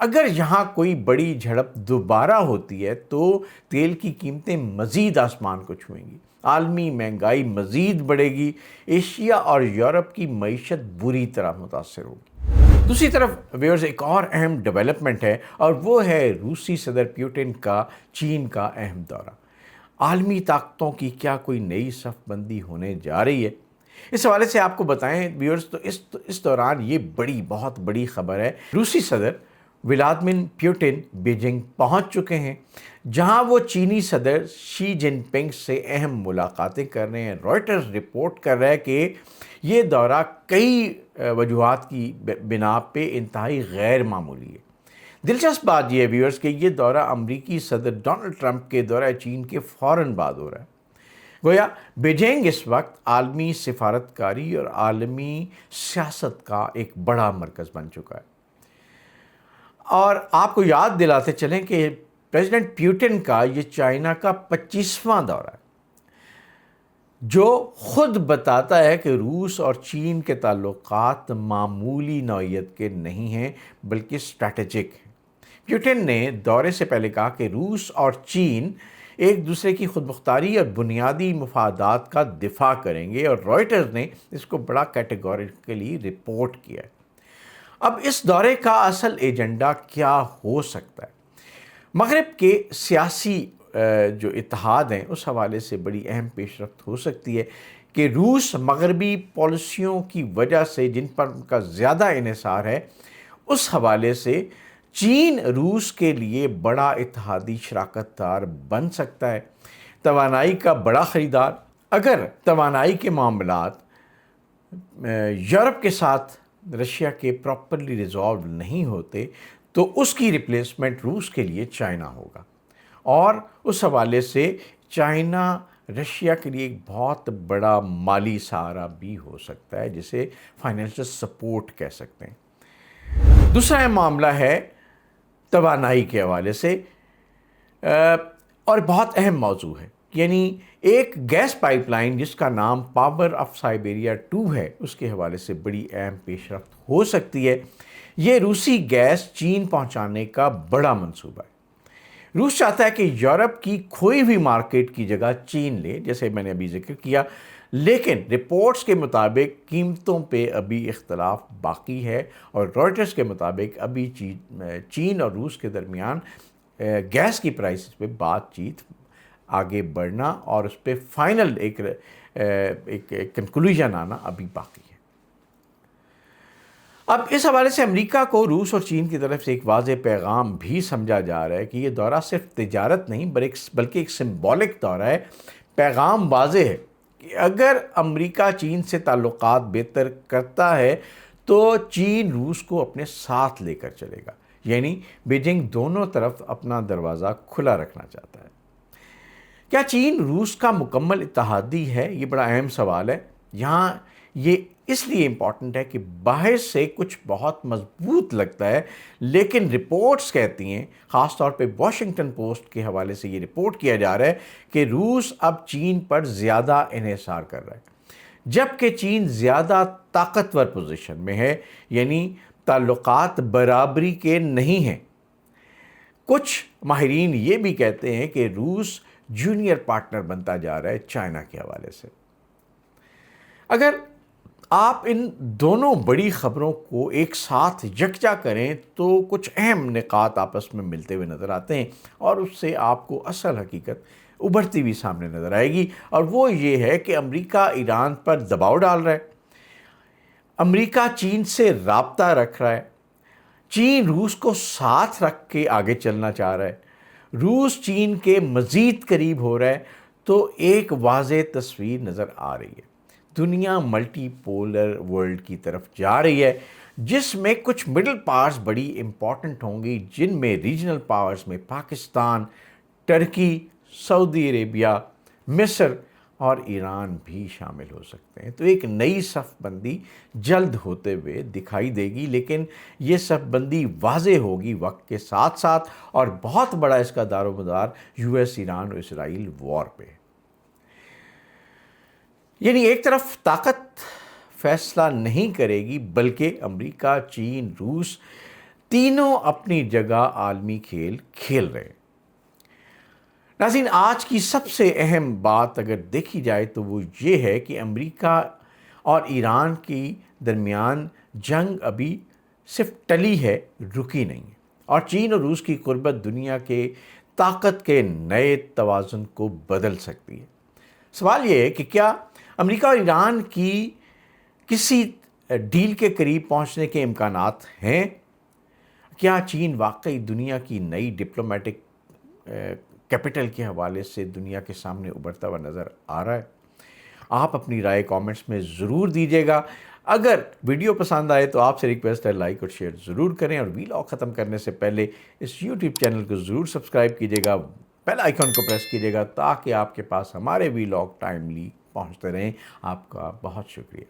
اگر یہاں کوئی بڑی جھڑپ دوبارہ ہوتی ہے تو تیل کی قیمتیں مزید آسمان کو چھوئیں گی، عالمی مہنگائی مزید بڑھے گی، ایشیا اور یورپ کی معیشت بری طرح متاثر ہوگی۔ دوسری طرف ویورز ایک اور اہم ڈیولپمنٹ ہے اور وہ ہے روسی صدر پیوٹن کا چین کا اہم دورہ۔ عالمی طاقتوں کی کیا کوئی نئی صف بندی ہونے جا رہی ہے؟ اس حوالے سے آپ کو بتائیں ویورز، تو اس دوران یہ بہت بڑی خبر ہے۔ روسی صدر ولادیمیر پیوٹن بیجنگ پہنچ چکے ہیں، جہاں وہ چینی صدر شی جن پنگ سے اہم ملاقاتیں کر رہے ہیں۔ رائٹرز رپورٹ کر رہا ہے کہ یہ دورہ کئی وجوہات کی بنا پہ انتہائی غیر معمولی ہے۔ دلچسپ بات یہ ہے ویورز کہ یہ دورہ امریکی صدر ڈونلڈ ٹرمپ کے دورہ چین کے فوراً بعد ہو رہا ہے۔ گویا بیجنگ اس وقت عالمی سفارتکاری اور عالمی سیاست کا ایک بڑا مرکز بن چکا ہے۔ اور آپ کو یاد دلاتے چلیں کہ پریزیڈنٹ پیوٹن کا یہ چائنا کا 25واں دورہ ہے، جو خود بتاتا ہے کہ روس اور چین کے تعلقات معمولی نوعیت کے نہیں ہیں بلکہ اسٹریٹجک ہیں۔ پیوٹن نے دورے سے پہلے کہا کہ روس اور چین ایک دوسرے کی خود مختاری اور بنیادی مفادات کا دفاع کریں گے، اور رائٹرز نے اس کو بڑا کیٹیگوریکلی رپورٹ کیا ہے۔ اب اس دورے کا اصل ایجنڈا کیا ہو سکتا ہے؟ مغرب کے سیاسی جو اتحاد ہیں اس حوالے سے بڑی اہم پیش رفت ہو سکتی ہے کہ روس مغربی پالیسیوں کی وجہ سے جن پر ان کا زیادہ انحصار ہے، اس حوالے سے چین روس کے لیے بڑا اتحادی شراکت دار بن سکتا ہے، توانائی کا بڑا خریدار۔ اگر توانائی کے معاملات یورپ کے ساتھ رشیا کے پراپرلی ریزالو نہیں ہوتے تو اس کی ریپلیسمنٹ روس کے لیے چائنا ہوگا، اور اس حوالے سے چائنا رشیا کے لیے ایک بہت بڑا مالی سہارا بھی ہو سکتا ہے، جسے فائنینشل سپورٹ کہہ سکتے ہیں۔ دوسرا اہم معاملہ ہے توانائی کے حوالے سے، اور بہت اہم موضوع ہے، یعنی ایک گیس پائپ لائن جس کا نام پاور آف سائبیریا 2 ہے، اس کے حوالے سے بڑی اہم پیش رفت ہو سکتی ہے۔ یہ روسی گیس چین پہنچانے کا بڑا منصوبہ ہے۔ روس چاہتا ہے کہ یورپ کی کھوئی ہوئی مارکیٹ کی جگہ چین لے، جیسے میں نے ابھی ذکر کیا، لیکن رپورٹس کے مطابق قیمتوں پہ ابھی اختلاف باقی ہے، اور رائٹرز کے مطابق ابھی چین اور روس کے درمیان گیس کی پرائسز پہ بات چیت آگے بڑھنا اور اس پہ فائنل ایک کنکلوژن آنا ابھی باقی ہے۔ اب اس حوالے سے امریکہ کو روس اور چین کی طرف سے ایک واضح پیغام بھی سمجھا جا رہا ہے کہ یہ دورہ صرف تجارت نہیں بلکہ ایک سمبولک دورہ ہے۔ پیغام واضح ہے کہ اگر امریکہ چین سے تعلقات بہتر کرتا ہے تو چین روس کو اپنے ساتھ لے کر چلے گا، یعنی بیجنگ دونوں طرف اپنا دروازہ کھلا رکھنا چاہتا ہے۔ کیا چین روس کا مکمل اتحادی ہے؟ یہ بڑا اہم سوال ہے۔ یہاں یہ اس لیے امپورٹنٹ ہے کہ باہر سے کچھ بہت مضبوط لگتا ہے، لیکن رپورٹس کہتی ہیں، خاص طور پہ واشنگٹن پوسٹ کے حوالے سے یہ رپورٹ کیا جا رہا ہے کہ روس اب چین پر زیادہ انحصار کر رہا ہے، جبکہ چین زیادہ طاقتور پوزیشن میں ہے، یعنی تعلقات برابری کے نہیں ہیں۔ کچھ ماہرین یہ بھی کہتے ہیں کہ روس جونیئر پارٹنر بنتا جا رہا ہے چائنا کے حوالے سے۔ اگر آپ ان دونوں بڑی خبروں کو ایک ساتھ یکجا کریں تو کچھ اہم نکات آپس میں ملتے ہوئے نظر آتے ہیں، اور اس سے آپ کو اصل حقیقت ابھرتی ہوئی سامنے نظر آئے گی، اور وہ یہ ہے کہ امریکہ ایران پر دباؤ ڈال رہا ہے، امریکہ چین سے رابطہ رکھ رہا ہے، چین روس کو ساتھ رکھ کے آگے چلنا چاہ رہا ہے، روس چین کے مزید قریب ہو رہا ہے، تو ایک واضح تصویر نظر آ رہی ہے۔ دنیا ملٹی پولر ورلڈ کی طرف جا رہی ہے، جس میں کچھ مڈل پاورز بڑی امپورٹنٹ ہوں گی، جن میں ریجنل پاورز میں پاکستان، ترکی، سعودی عربیہ، مصر اور ایران بھی شامل ہو سکتے ہیں۔ تو ایک نئی صف بندی جلد ہوتے ہوئے دکھائی دے گی، لیکن یہ صف بندی واضح ہوگی وقت کے ساتھ ساتھ، اور بہت بڑا اس کا دار و مدار یو ایس، ایران اور اسرائیل وار پہ ہے۔ یعنی ایک طرف طاقت فیصلہ نہیں کرے گی، بلکہ امریکہ، چین، روس تینوں اپنی جگہ عالمی کھیل کھیل رہے ہیں۔ ناظرین، آج کی سب سے اہم بات اگر دیکھی جائے تو وہ یہ ہے کہ امریکہ اور ایران کی درمیان جنگ ابھی صرف ٹلی ہے، رکی نہیں ہے، اور چین اور روس کی قربت دنیا کے طاقت کے نئے توازن کو بدل سکتی ہے۔ سوال یہ ہے کہ کیا امریکہ اور ایران کی کسی ڈیل کے قریب پہنچنے کے امکانات ہیں؟ کیا چین واقعی دنیا کی نئی ڈپلومیٹک کیپٹل کے حوالے سے دنیا کے سامنے ابھرتا ہوا نظر آ رہا ہے؟ آپ اپنی رائے کامنٹس میں ضرور دیجیے گا۔ اگر ویڈیو پسند آئے تو آپ سے ریکویسٹ ہے لائک اور شیئر ضرور کریں، اور ویلاگ ختم کرنے سے پہلے اس یوٹیوب چینل کو ضرور سبسکرائب کیجیے گا، بیل آئیکن کو پریس کیجیے گا تاکہ آپ کے پاس ہمارے ویلاگ ٹائملی پہنچتے رہیں۔ آپ کا بہت شکریہ۔